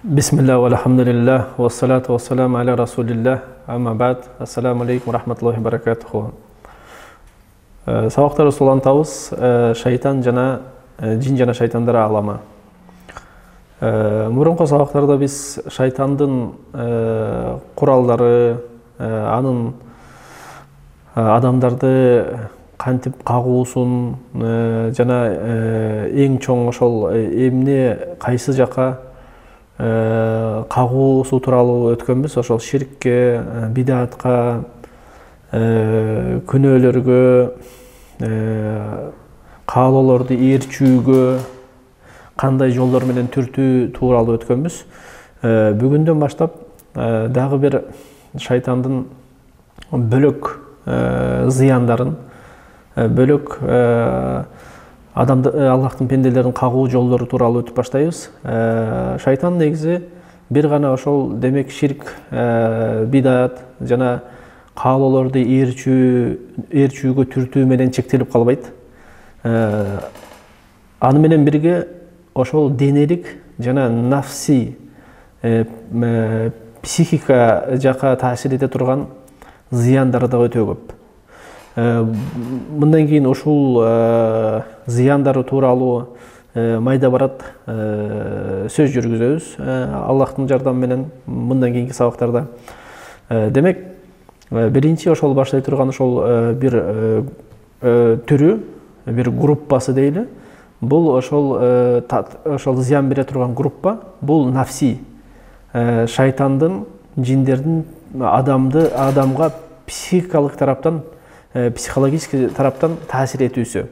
Бисмилля ва алхамдулилля ва салату ва салам аля расулилля амма бад. Ассаламу алейкум ва рахматуллахи баракатуху. Сабактар сулантабыз шайтан жана жин жана шайтандар алама. Мурунку сабактарда биз шайтандын куралдары, анын адамдарды кантип кагуусун жана эң чоң ошол эмне кайсы жака кагуусу тууралуу өткөнбүз. Ошол ширкке, бидатка, күнөөлөргө, каалоолорду ээрчүүгө кандай жолдор менен түртүү тууралуу өткөнбүз. Бүгүндөн баштап дагы бир шайтандын бөлөк зыяндарын, бөлөк Аллахтын пенделерин кагуу жолдору тууралуу өтүп баштайбыз. Шайтан негизи бир гана ошол демек ширк, бидат жана каалоолорду ээрчүүгө түртүү менен чектелип калбайт. Аны менен бирге ошол денелик жана нафси, психика жака таасир эте турган зыяндары да өтө көп. Мындан кийин ушул зыяндары тууралуу майда барат сөз жүргүзөбүз Аллахтын жардамы менен мындан кийинки сабактарда. Демек, биринчи ошол баштай турган ошол бир түрү, бир группасы дейли. Бул ошол зыян бере турган группа, бул нафси, шайтандын, жиндердин адамга психикалык тараптан, психологический тараптан таасир этүүсү.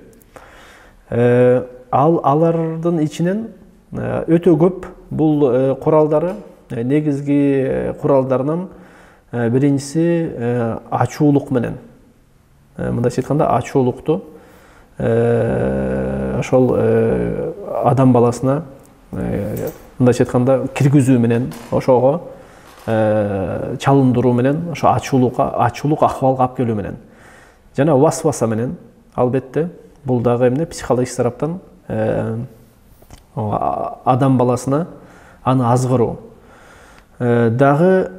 Алардын ичинен өтө көп бул куралдары, негизги куралдарынан биринчиси ачуулук менен. Мындайча айтканда, ачуулукту ошол адам баласына мындайча айтканда киргизүү менен, ошого чалындыруу менен, ошо ачуулук акыбалга алып келүү менен. Жана васваса менен, албетте, бул дагы эмне психологический тараптан адам баласына аны азгыруу. Дагы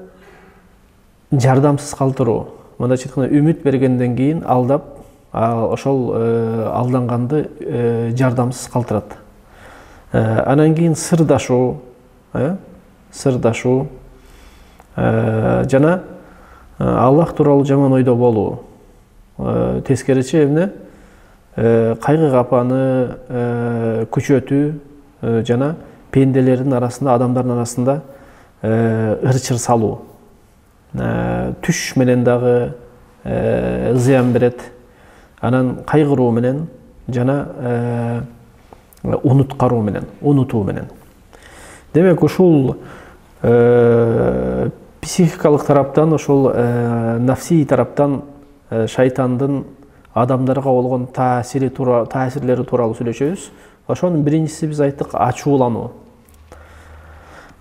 жардамсыз калтыруу. Мындайча айтканда, үмүт бергенден кийин алдап, ошол алданганды жардамсыз калтырат. Анан кийин сырдашуу, жана Аллах тууралуу жаман ойдо болуу. Тескеричи эмне кайгы капаны күчөтүү жана пенделердин арасында, адамдардын арасында ырчыр салуу. Түш менен дагы зыян берет. Анан кайгыруу менен жана унуткаруу менен, унутуу менен. Демек, ушул психикалык тараптан, ошол нафси тараптан шайтандын адамдарга болгон таасирлери тууралуу сүйлөшөбүз. Ошонун биринчиси биз айттык ачуулануу.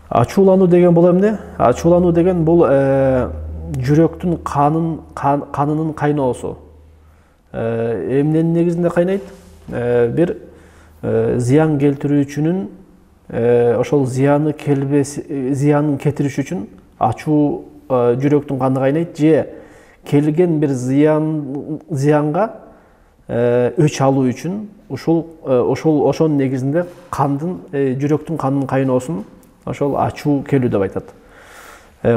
Ачуулануу деген бул эмне? Ачуулануу деген бул жүрөктүн канынын кайноосу. Эмненин негизинде кайнайт? Бир зыян келтирүүчүнүн ошол зыянын кетириш үчүн ачуу жүрөктүн каны кайнайт, же келген бир зыянга өч алуу үчүн ошонун негизинде жүрөктүн канынын кайноосун ошол ачуу келүү деп айтат.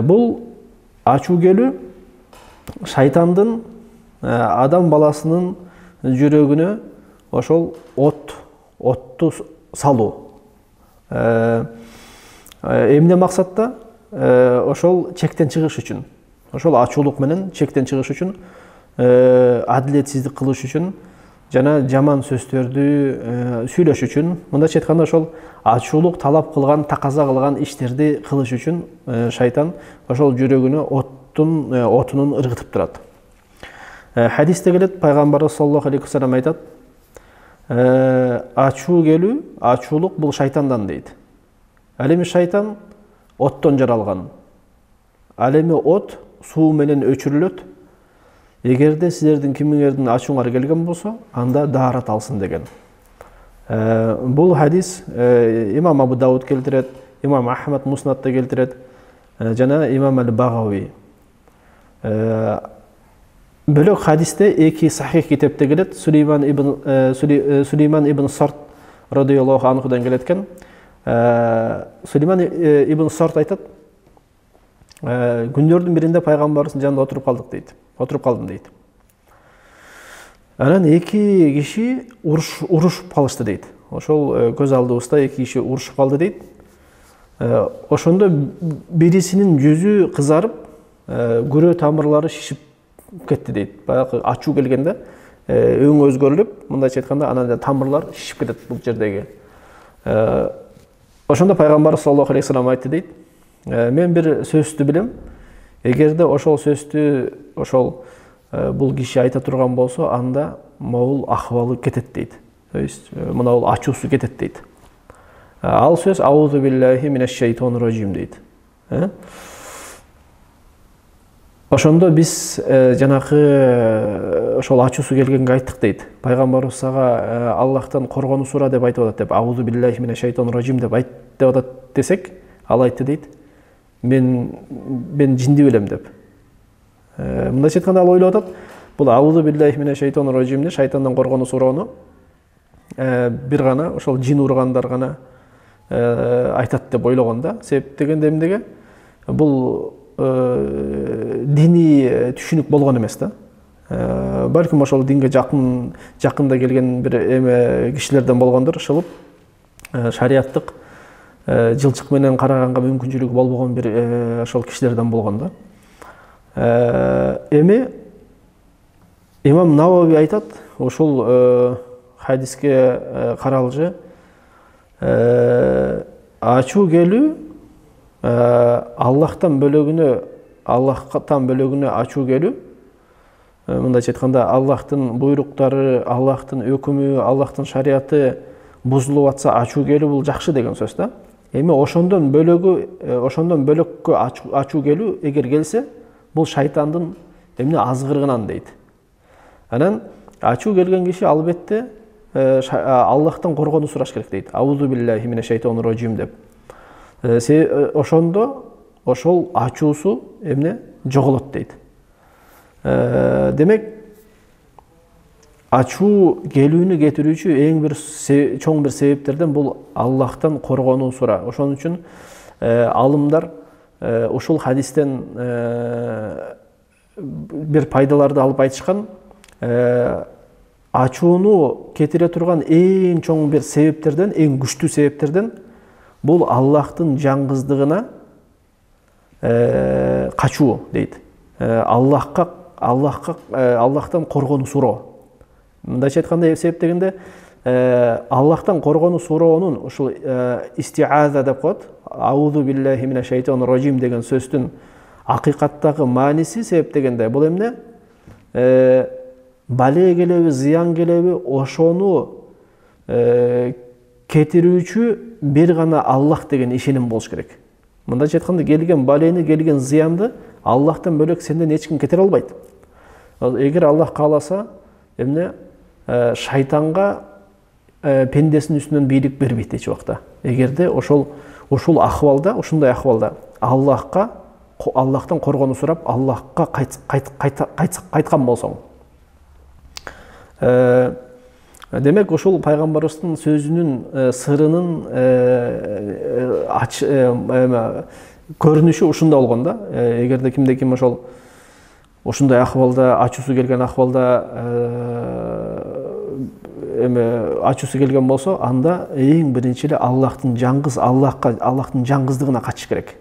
Бул ачуу келүү шайтандын адам баласынын жүрөгүнө ошол отту салуу. Эмне максатта? Ошол чектен чыгыш үчүн, ошол ачуулук менен чектен чыгыш үчүн, адилетсиздик кылыш үчүн жана жаман сөздөрдү сүйлөш үчүн, мындайча айтканда, ошол ачуулук талап кылган, таказа кылган иштерди кылыш үчүн шайтан ошол жүрөгүнө отунун ыргытып турат. Хадисте келет, пайгамбарыбыз саллаллаху алейхи вассалам айтат: ачуу келүү, ачуулук бул шайтандан дейт. Ал эми шайтан оттон жаралган. Ал эми от суу менен өчүрүлөт. Эгерде силердин кимиңердин ачууңар келген болсо, анда даарат алсын деген. Бул хадис имам Абу Дауд келтирет, имам Ахмад Муснатта келтирет, жана имам Ал-Багауи. Бөлөк хадисте эки сахих китепте келет. Сулейман ибн Сарт радыйаллаху анхудан келет экен. Сулейман ибн Сарт айтат, күндөрдүн биринде пайгамбарыбыздын жанында отуруп калдык дейт. Отуруп калдым дейт. Анан эки киши урушуп калышты дейт. Ошол көз алдыбызда эки киши урушуп калды дейт. Ошондо бирисинин жүзү кызарып, күрөө тамырлары шишип кетти дейт. Баягы ачуу келгенде өң өзгөрүлүп, мындайча айтканда, анан тамырлар шишип кетет бул жердеги. Ошондо пайгамбар саллаллаху алейхи вассалам айтты дейт. Мен бир сөздү билем. Эгерде ошол сөздү бул киши айта турган болсо, анда могул акыбалы кетет дейт. То есть мына бул ачуусу кетет дейт. Ал сөз аузу биллахи минаш шайтонир раджим дейт. Ошондо биз жанакы ошол ачуусу келгенге айттык дейт. Пайгамбарыбыз сага Аллахтан коргонуу сура деп айтып атат деп, аузу биллахи минаш шайтонир раджим деп айт деп атат десек, ал айтты дейт. Мен жинди билем деп. Мындайча айтканда ал ойлоп атат, бул аузу биллахи минаш шайтонир раджимди, шайтандан коргонуу суроону бир гана ошол жин ургандар гана айтат деп ойлогон да. Себеп дегенде эмнеге? Бул диний түшүнүк болгон эмес да. Балким ошол динге жакында келген бир эме кишилерден болгондор, ышылып шариаттык жылчык менен караганга мүмкүнчүлүгү болбогон бир ошол кишилерден болгон да. Эми имам Навави айтат, ошол хадиске каралжы ачуу келүү Аллахтан бөлөгүнө ачуу келүү, мындайча айтканда, Аллахтын буйруктары, Аллахтын өкүмү, Аллахтын шариаты бузулуп атса ачуу келүү бул жакшы деген сөз да. Эми ошондон бөлөккө ачуу келүү эгер келсе, бул шайтандын эмне азгырыгынан дейт. Анан ачуу келген киши албетте Аллахтан коргонуу сураш керек дейт. Аузу биллахи минаш шайтонир раджим деп. Ошондо ошол ачуусу эмне жоголот дейт. Демек, ачуу келүүнү кетирүүчү эң бир чоң бир себептерден бул Аллахтан коргонуу сура. Ошон үчүн алымдар ушул хадистен бир пайдаларды алып айтышкан. Ачууну кетире турган эң чоң бир себептерден, эң күчтүү себептерден бул Аллахтын жаңгыздыгына качуу дейт. Аллахтан коргонуу суроо. Мындайча айтканда, себеп дегенде Аллахтан коргонуу суроонун ушул истиаза деп коет. Аузу биллахи минаш шайтонир раджим деген сөздүн акыйкаттагы мааниси себеп дегенде бул эмне? Бале келеби, зыян келеби, ошону кетирүүчү бир гана Аллах деген ишеним болуш керек. Мындайча айтканда, келген балени, келген зыянды Аллахтан бөлөк сенден эч ким кетире албайт. Эгер Аллах кааласа, эмне шайтанга пендесинин үстүнөн бийлик бербейт эч убакта. Эгерде ушул акыбалда, ушундай акыбалда Аллахтан коргонуу сурап, Аллахка кайткан болсоң. Демек, ушул пайгамбарыбыздын сөзүнүн сырынын көрүнүшү ушунда болгон да. Эгерде кимде-ким ушундай акыбалда, ачуусу келген акыбалда ачуусу келген болсо, анда эң биринчи эле Аллахтын жаңгыздыгына качыш керек.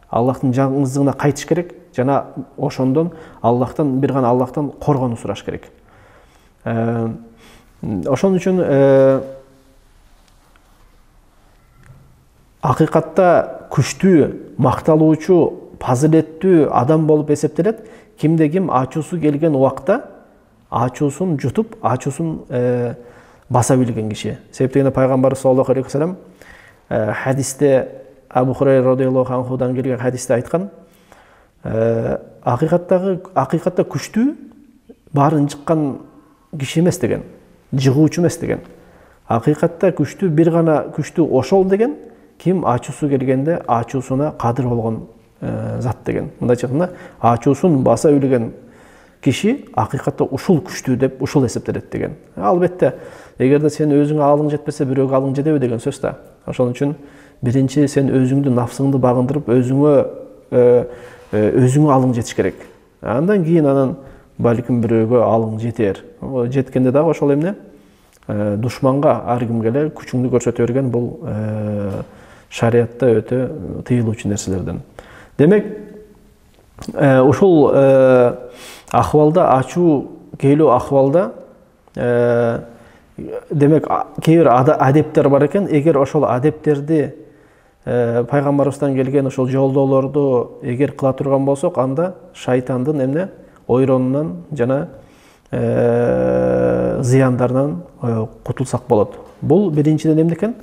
Аллахтын жаңгыздыгына кайтыш керек, жана ошондон бир гана Аллахтан коргонуу сураш керек. Ошон үчүн акыйкатта күчтүү, макталуучу, фазилеттүү адам болуп эсептелет кимде-ким ачуусу келген убакта ачуусун жутуп, ачуусун баса билген киши. Себеп дегенде пайгамбар саллаллаху алейхи вассалам хадисте, Абу Хурайра радыйаллаху анхудан келген хадисте айткан, акыйкатта күчтүү баарын жыккан киши эмес деген, жыгуучу эмес деген. Акыйкатта күчтүү бир гана күчтүү ошол деген, ким ачуусу келгенде ачуусуна кадыр болгон зат деген. Мындайча айтканда, ачуусун баса билген киши акыйкатта ушул күчтүү деп ушул эсептелет деген. Албетте, эгерде сен өзүңө алың жетпесе, бирөөгө алың жетеби деген сөз да. Ошон үчүн биринчи сен өзүңдү, нафсыңды багындырып, өзүңө алың жетиш керек. Андан кийин анан балким бирөөгө алың жетер. Жеткенде дагы ошол эмне? Душманга ар кимге эле күчүңдү көрсөтө берген бул шариатта өтө тыйылуучу нерселерден. Демек, ушул ахвалда, ачуу келүү ахвалда, демек, кейбир адептер бар экен. Эгер ошол адептерди пайгамбарыбыздан келген ошол жолдоолорду эгер кыла турган болсок, анда шайтандын эмне ойронунан жана зыяндарынан кутулсак болот. Бул биринчиден эмне экен?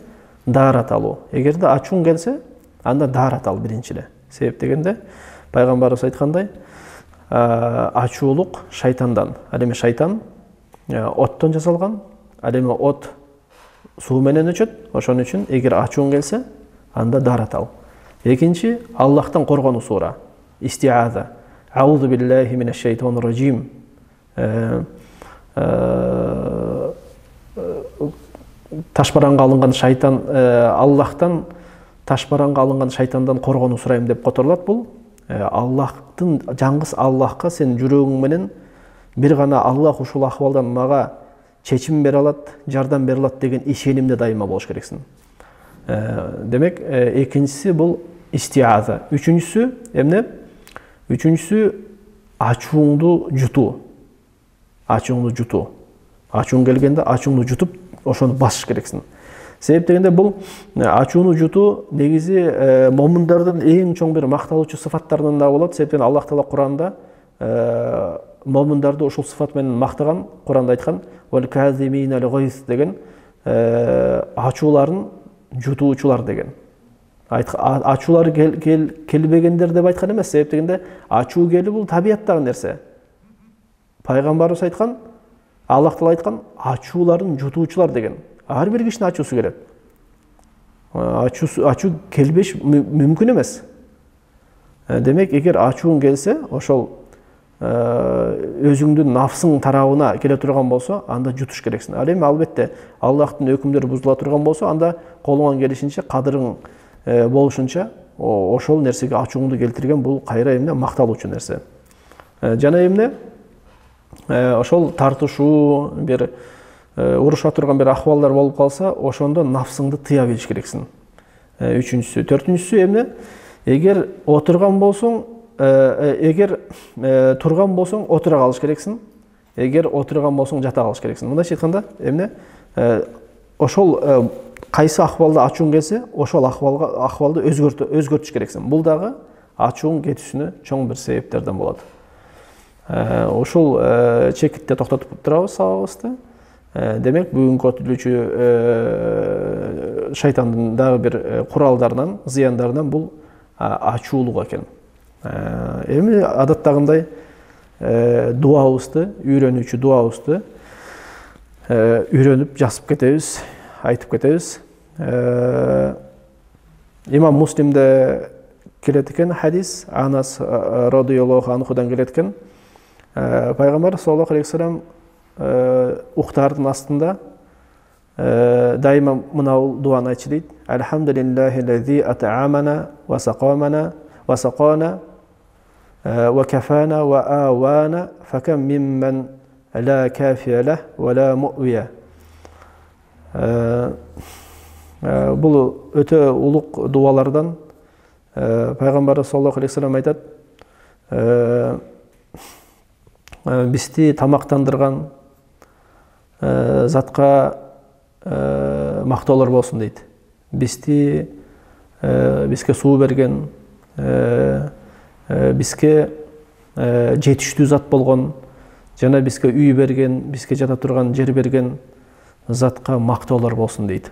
Даарат алуу. Эгерде ачууң келсе, анда даарат ал биринчи эле. Себеп дегенде пайгамбарыбыз айткандай, ачуулук шайтандан. Ал эми шайтан оттон жасалган, ал эми от суу менен өчөт. Ошон үчүн эгер ачууң келсе, анда даарат ал. Экинчи, Аллахтан коргонуу сура. Истиаза. Аузу биллахи минеш шайтанир раджим. Ташбаранга алынган шайтан, Аллахтан ташбаранга алынган шайтандан коргонуу сурайм деп которулат. Бул Аллахтын, жаңгыс Аллахка сен жүрөгүң менен бир гана Аллах ушул ахвалдан мага чечим бере алат, жардам бере алат деген ишенимде дайыма болуш керексиң. Демек, экинчиси бул истиаза. Үчүнчүсү эмне? Үчүнчүсү ачууңду жутуу. Ачууңду жутуу. Ачууң келгенде ачууңду жутуп, ошону басыш керексиң. Себеп дегенде бул ачууну жутуу негизи момундардын эң чоң бир макталуучу сыфаттарынан да болот. Себептен Аллах Таала Куранда момундарды ушул сыфат менен мактаган, Куранда айткан: "Вал казимина лгайс" деген ачууларын жутуучулар деген. Ачуулар келбегендер деп айткан эмес. Себеп дегенде ачуу келүү бул табияттагы нерсе. Пайгамбарыбыз айткан, Аллах Таала айткан, ачууларын жутуучулар деген. Ар бир кишинин ачуусу келет. Ачуу келбеш мүмкүн эмес. Демек, эгер ачууң келсе, ошол өзүңдүн нафсың тарабына келе турган болсо, анда жутуш керексиң. Ал эми албетте Аллахтын өкүмдөрү бузула турган болсо, анда колуңан келишинче, кадырың болушунча ошол нерсеге ачууңду келтирген бул кайра эмне макталуучу нерсе. Жана эмне? Ошол тартышуу, бир уруша турган бир ахвалдар болуп калса, ошондо нафсыңды тыя билиш керексиң. Үчүнчүсү, төртүнчүсү эмне? Эгер отурган болсоң, турган болсоң, отура калыш керексиң. Эгер отурган болсоң, жата калыш керексиң. Мындайча айтканда, эмне? Ошол кайсы ахвалда ачууң келсе, ошол ахвалды өзгөртүш керексиң. Бул дагы ачууң кетүүсүнө чоң бир себептерден болот. Ошол чекитте токтотуп турабыз сабагыбызды. Демек, бүгүнкү өтүлүүчү шайтандын дагы бир куралдарынан, зыяндарынан бул ачуулук экен. Эми адаттагындай дуабызды, үйрөнүүчү дуабызды үйрөнүп жазып кетебиз, айтып кетебиз. Имам Муслимде келет экен хадис, Анас радыйаллаху анхудан келет экен. Пайгамбар саллаллаху алейхи вассалам уктардын астында дайыма мынау дуаны айтчу дейт: "Алхамдулиллахи лази ат'амана ва сақамана ва сақана ва кафана ва авана факам мимман ла кафия лах ва ла му'вия." Бул өтө улук дуалардан. Пайгамбар саллаллаху алейхи вассалам айтат: "Бизди тамактандырган затка мактоолор болсун" дейт. Бизге суу берген, бизге жетиштүү зат болгон, жана бизге үй берген, бизге жата турган жер берген затка мактоолор болсун дейт.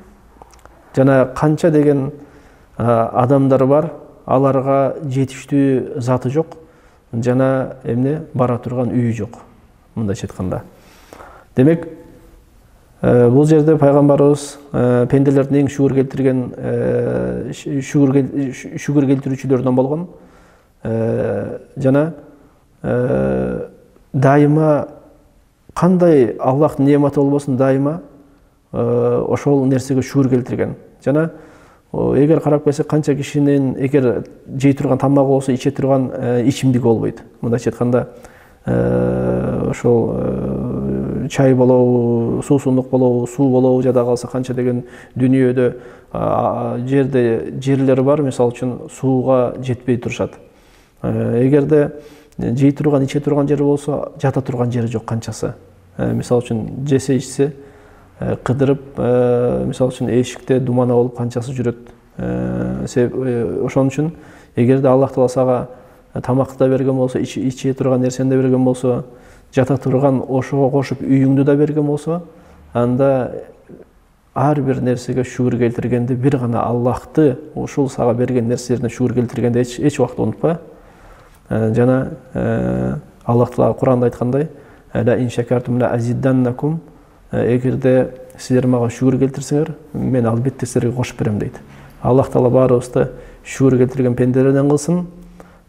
Жана канча деген адамдар бар, аларга жетиштүү заты жок, жана эмне бара турган үйү жок. Мындайча айтканда. Демек, Бул жерде пайгамбарыбыз пенделердин эң шүгүр келтирген шүгүр келтирүүчүлөрүнөн болгон жана дайыма кандай Аллахтын неаматы болбосун дайыма ошол нерсеге шүгүр келтирген. Жана эгер карап келсек канча кишинин эгер жей турган тамагы болсо иче турган ичимдиги болбойт. Мындайча айтканда ошол чай болобу, суусундук болобу, суу болобу, жада калса канча деген дүйнөдө жерде жерлер бар, мисалы үчүн сууга жетпей турушат. Эгерде жей турган, иче турган жер болсо, жата турган жери жок канчасы. Мисалы үчүн жесе ичсе кыдырып, мисалы үчүн эшикте думана болуп канчасы жүрөт. Ошон үчүн эгерде Аллах Таала сага тамакты да берген болсо, иче турган нерсени да берген болсо, жата турган ошого кошуп үйүңдү да берген болсо, анда ар бир нерсеге шүгүр келтиргенде бир гана Аллахты, ушул сага берген нерселерине шүгүр келтиргенде эч убакыт унутпа. Жана Аллах Таала Куранда айткандай, ла ин шакартум ла азидданнакум, эгерде силер мага шүгүр келтирсеңер, мен албетте силерге кошуп берем дейт. Аллах Таала баарыбызды шүгүр келтирген пенделерден кылсын,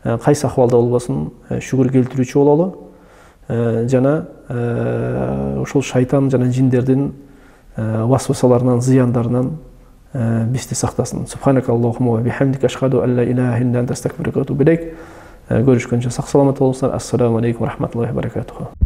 кайсы акыбалда болбосун шүгүр келтирүүчү бололу. Жана ошол шайтан жана жиндердин васвасаларынан, зыяндарынан бизди сактасын. Субханакаллахумма ва бихамдика ашхаду ан ла илаха илля анта астагфирука ва атубу илейк. Görüşkünce sağ salamat olsunlar. Assalamu aleykum ve rahmetullahi ve berekatuhu.